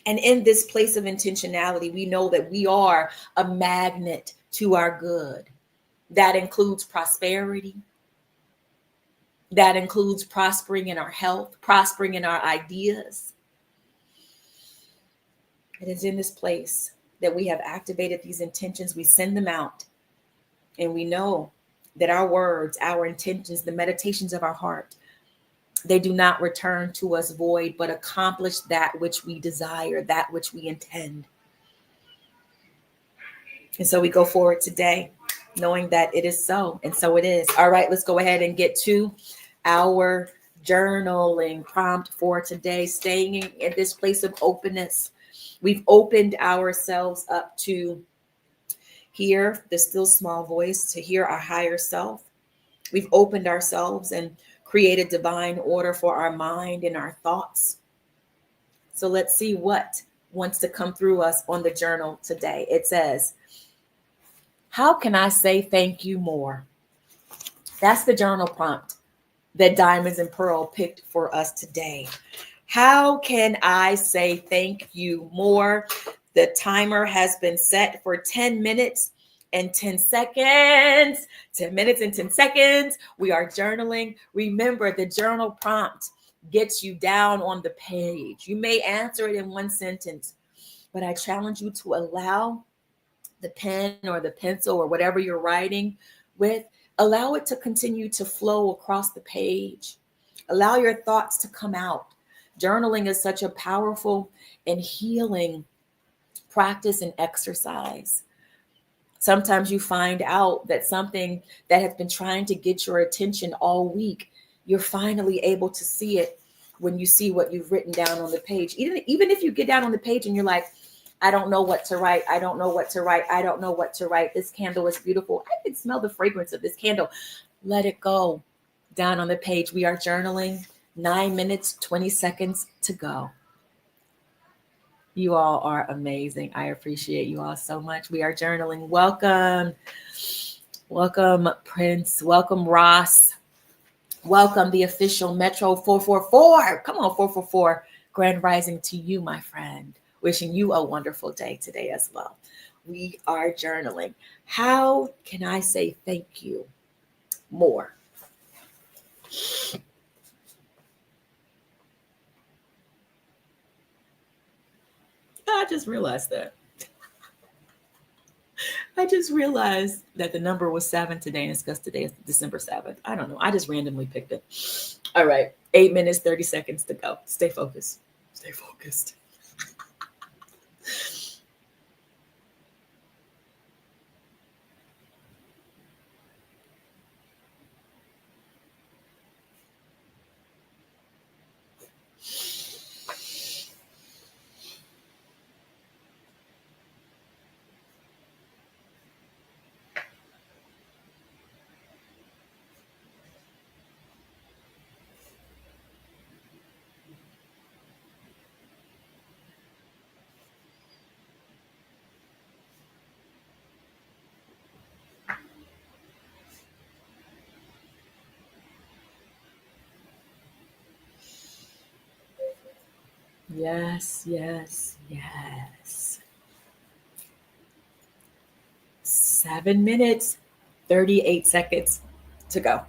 And in this place of intentionality, we know that we are a magnet to our good. That includes prosperity. That includes prospering in our health, prospering in our ideas. It is in this place that we have activated these intentions. We send them out, and we know that our words, our intentions, the meditations of our heart, they do not return to us void, but accomplish that which we desire, that which we intend. And so we go forward today, knowing that it is so, and so it is. All right, let's go ahead and get to our journaling prompt for today, staying in this place of openness. We've opened ourselves up to hear the still small voice, to hear our higher self. We've opened ourselves and created divine order for our mind and our thoughts. So let's see what wants to come through us on the journal today. It says, how can I say thank you more? That's the journal prompt that Diamonds and Pearl picked for us today. How can I say thank you more? The timer has been set for 10 minutes and 10 seconds. 10 minutes and 10 seconds. We are journaling. Remember, the journal prompt gets you down on the page. You may answer it in one sentence, but I challenge you to allow the pen or the pencil or whatever you're writing with, allow it to continue to flow across the page. Allow your thoughts to come out. Journaling is such a powerful and healing practice and exercise. Sometimes you find out that something that has been trying to get your attention all week, you're finally able to see it when you see what you've written down on the page. Even if you get down on the page and you're like, I don't know what to write. I don't know what to write. I don't know what to write. This candle is beautiful. I can smell the fragrance of this candle. Let it go. Down on the page, we are journaling. 9 minutes, 20 seconds to go. You all are amazing. I appreciate you all so much. We are journaling. Welcome. Welcome, Prince. Welcome, Ross. Welcome, the official Metro 444. Come on, 444. Grand rising to you, my friend. Wishing you a wonderful day today as well. We are journaling. How can I say thank you more? I just realized that. I just realized that the number was 7 today, and it's because today is December 7th. I don't know. I just randomly picked it. All right. 8 minutes, 30 seconds to go. Stay focused. Stay focused. Yes, yes, yes. 7 minutes, 38 seconds to go.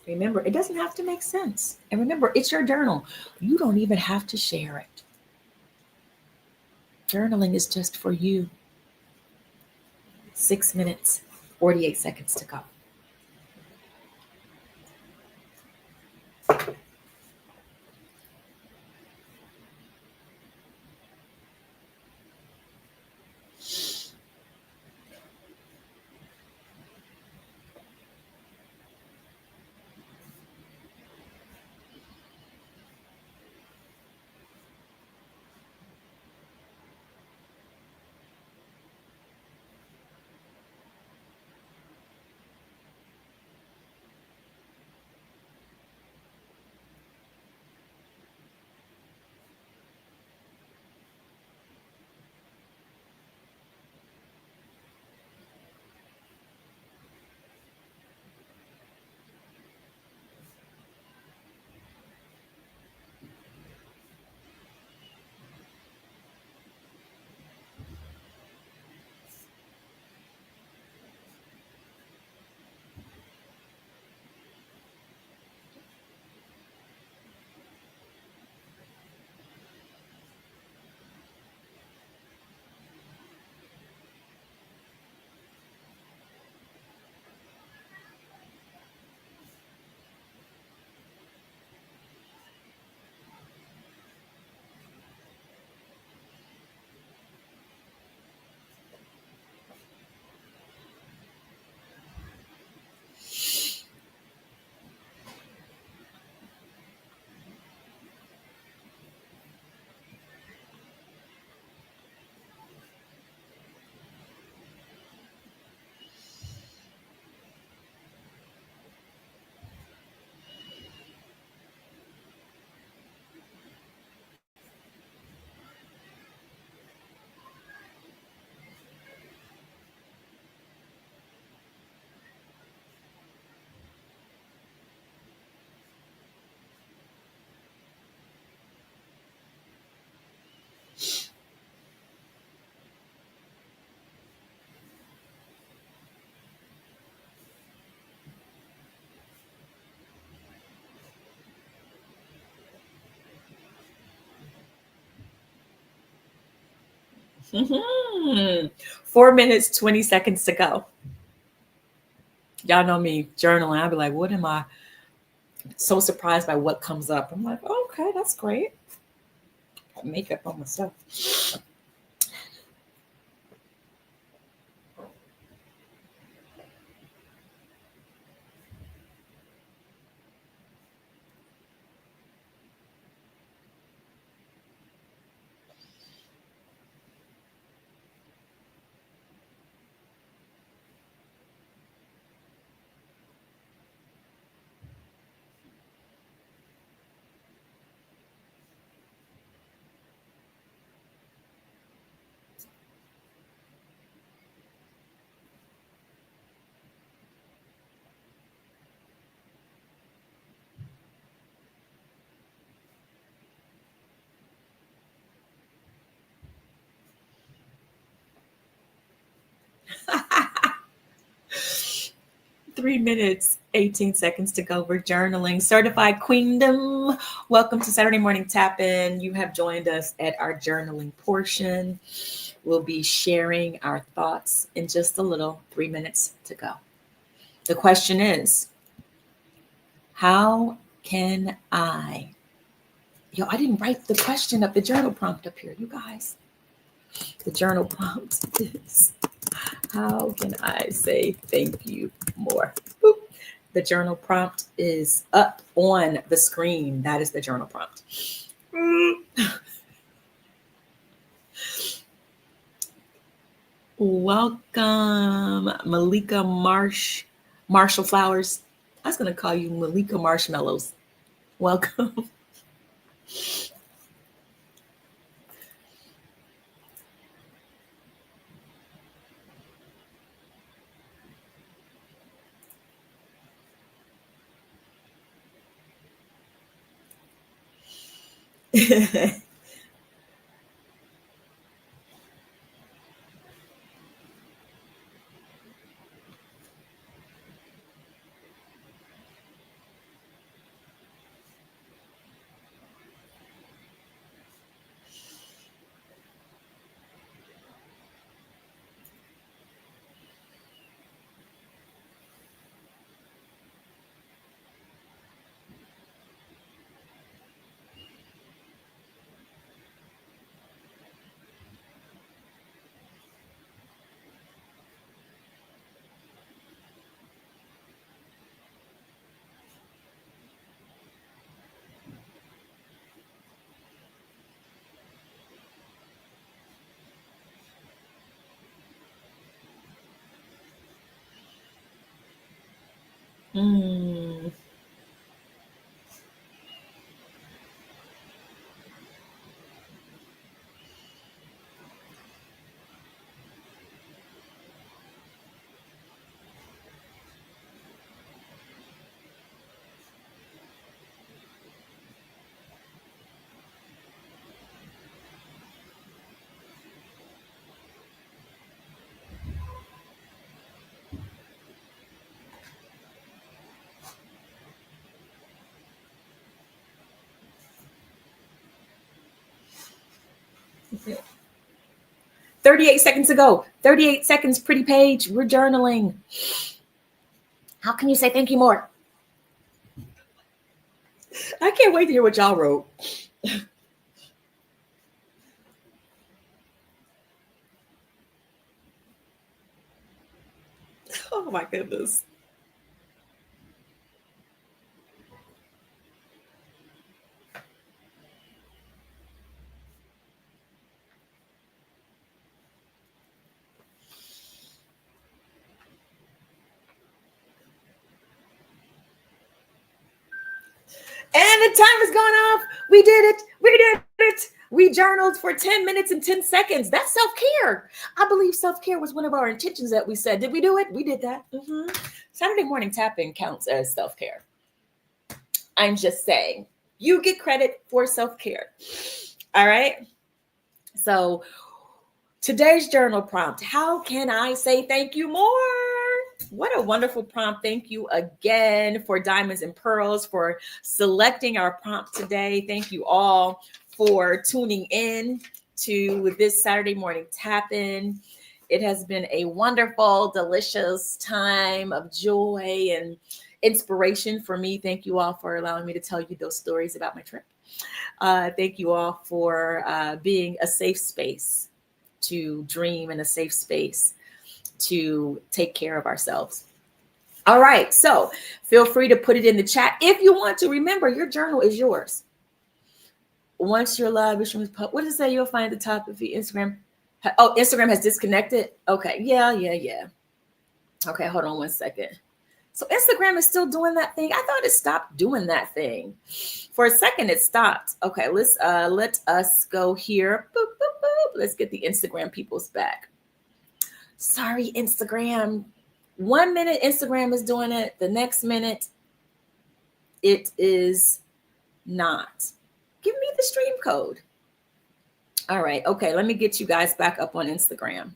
Remember, it doesn't have to make sense. And remember, it's your journal. You don't even have to share it. Journaling is just for you. 6 minutes, 48 seconds to go. Mhm. 4 minutes, 20 seconds to go. Y'all know me journaling. I'll be like, what am I so surprised by what comes up? I'm like, okay, that's great. Put makeup on myself. 3 minutes, 18 seconds to go. We're journaling. Certified Queendom. Welcome to Saturday Morning Tap In. You have joined us at our journaling portion. We'll be sharing our thoughts in just a little. 3 minutes to go. The question is, how can I? I didn't write the question up, the journal prompt up here, you guys. The journal prompt is, how can I say thank you more? Boop. The journal prompt is up on the screen. That is the journal prompt. Welcome, Malika Marshall Flowers. I was going to call you Malika Marshmallows. Welcome. 38 seconds to go. 38 seconds, pretty page. We're journaling. How can you say thank you more? I can't wait to hear what y'all wrote. Oh my goodness. And the time has gone off. We did it. We did it. We journaled for 10 minutes and 10 seconds. That's self-care. I believe self-care was one of our intentions that we said. Did we do it? We did that. Saturday morning tap-in counts as self-care. I'm just saying. You get credit for self-care. All right? So today's journal prompt, how can I say thank you more? What a wonderful prompt. Thank you again for Diamonds and Pearls for selecting our prompt today. Thank you all for tuning in to this Saturday morning tap in. It has been a wonderful, delicious time of joy and inspiration for me. Thank you all for allowing me to tell you those stories about my trip. Thank you all for being a safe space to dream and a safe space to take care of ourselves. All right, so feel free to put it in the chat if you want to. Remember, your journal is yours. Once your live stream is published, what does it say? You'll find at the top of the Instagram. Oh, Instagram has disconnected. Okay, yeah. Okay, hold on 1 second. So Instagram is still doing that thing. I thought it stopped doing that thing. For a second, it stopped. Okay, let us go here. Boop, boop, boop. Let's get the Instagram peoples back. Sorry, Instagram. 1 minute Instagram is doing it. The next minute, it is not. Give me the stream code. All right. Okay, let me get you guys back up on Instagram.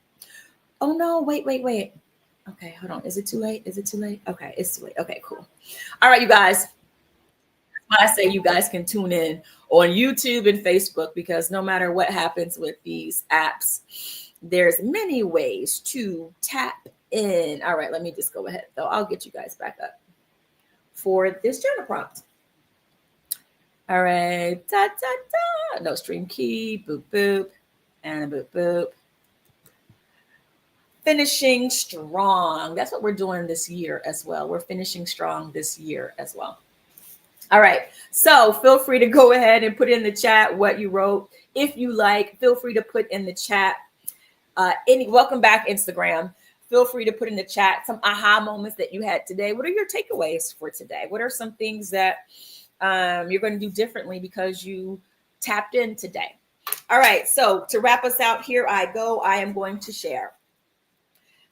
Oh, no. Wait. Okay, hold on. Is it too late? Okay, it's too late. Okay, cool. All right, you guys. I say you guys can tune in on YouTube and Facebook, because no matter what happens with these apps, there's many ways to tap in. All right, let me just go ahead, though. I'll get you guys back up for this journal prompt. All right. No stream key. Boop, boop. And boop, boop. Finishing strong. That's what we're doing this year as well. We're finishing strong this year as well. All right. So feel free to go ahead and put in the chat what you wrote. If you like, feel free to put in the chat. Welcome back, Instagram. Feel free to put in the chat some aha moments that you had today. What are your takeaways for today? What are some things that you're going to do differently because you tapped in today? All right. So to wrap us out, here I go. I am going to share.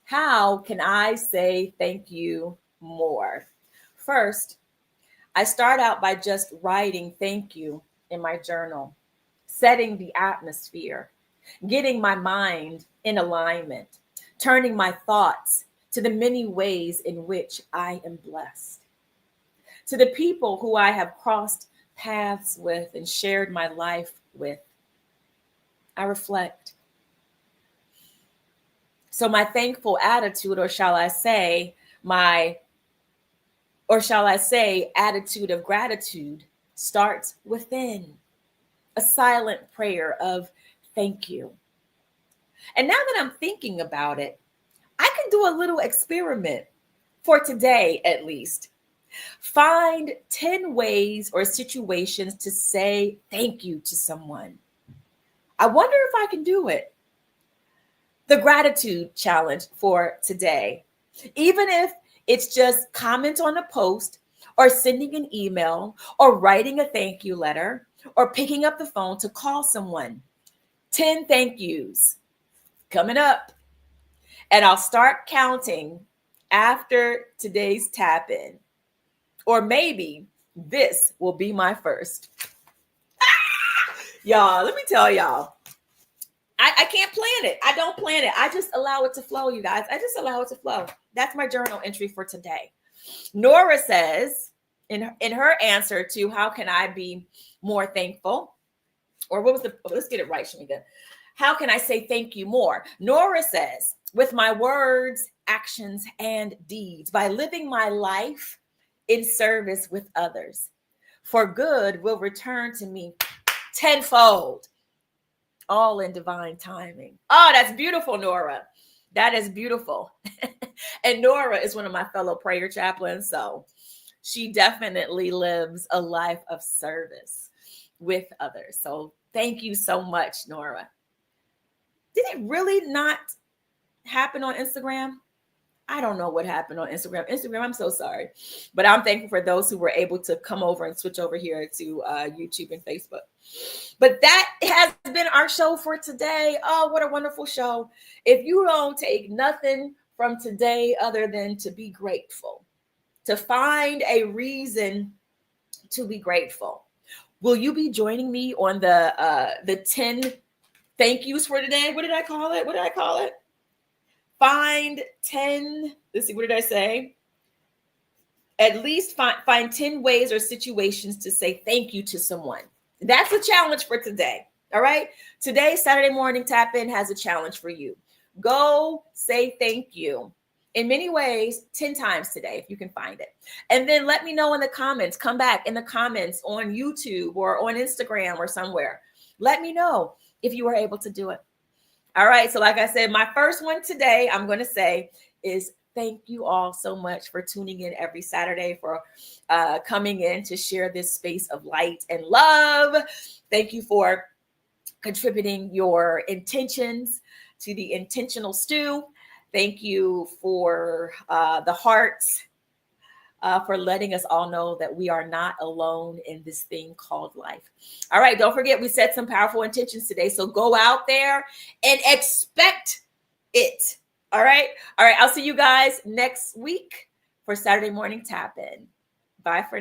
How can I say thank you more? First, I start out by just writing thank you in my journal, setting the atmosphere, getting my mind in alignment, turning my thoughts to the many ways in which I am blessed. To the people who I have crossed paths with and shared my life with, I reflect. So my thankful attitude, or shall I say attitude of gratitude, starts within. A silent prayer of thank you. And now that I'm thinking about it, I can do a little experiment for today, at least. Find 10 ways or situations to say thank you to someone. I wonder if I can do it. The gratitude challenge for today. Even if it's just comment on a post, or sending an email, or writing a thank you letter, or picking up the phone to call someone. 10 thank yous coming up. And I'll start counting after today's tap in. Or maybe this will be my first. Y'all, let me tell y'all. I can't plan it. I don't plan it. I just allow it to flow, you guys. I just allow it to flow. That's my journal entry for today. Nora says in her answer to how can I be more thankful? Or let's get it right, Shamika. How can I say thank you more? Nora says, with my words, actions, and deeds, by living my life in service with others, for good will return to me tenfold, all in divine timing. Oh, that's beautiful, Nora. That is beautiful. And Nora is one of my fellow prayer chaplains, so she definitely lives a life of service with others. So thank you so much, Nora. Did it really not happen on Instagram? I don't know what happened on Instagram. I'm so sorry. But I'm thankful for those who were able to come over and switch over here to YouTube and Facebook. But that has been our show for today. Oh, what a wonderful show. If you don't take nothing from today other than to be grateful, to find a reason to be grateful, will you be joining me on the 10 thank yous for today? What did I call it? Find 10, let's see, what did I say? At least find 10 ways or situations to say thank you to someone. That's a challenge for today. All right. Today, Saturday morning tap in has a challenge for you. Go say thank you in many ways 10 times today, if you can find it. And then let me know in the comments. Come back in the comments on YouTube or on Instagram or somewhere. Let me know if you were able to do it. All right. So like I said, my first one today, I'm going to say is thank you all so much for tuning in every Saturday, for coming in to share this space of light and love. Thank you for contributing your intentions to the intentional stew. Thank you for the hearts, for letting us all know that we are not alone in this thing called life. All right, don't forget, we set some powerful intentions today. So go out there and expect it. All right. All right. I'll see you guys next week for Saturday morning tap in. Bye for now.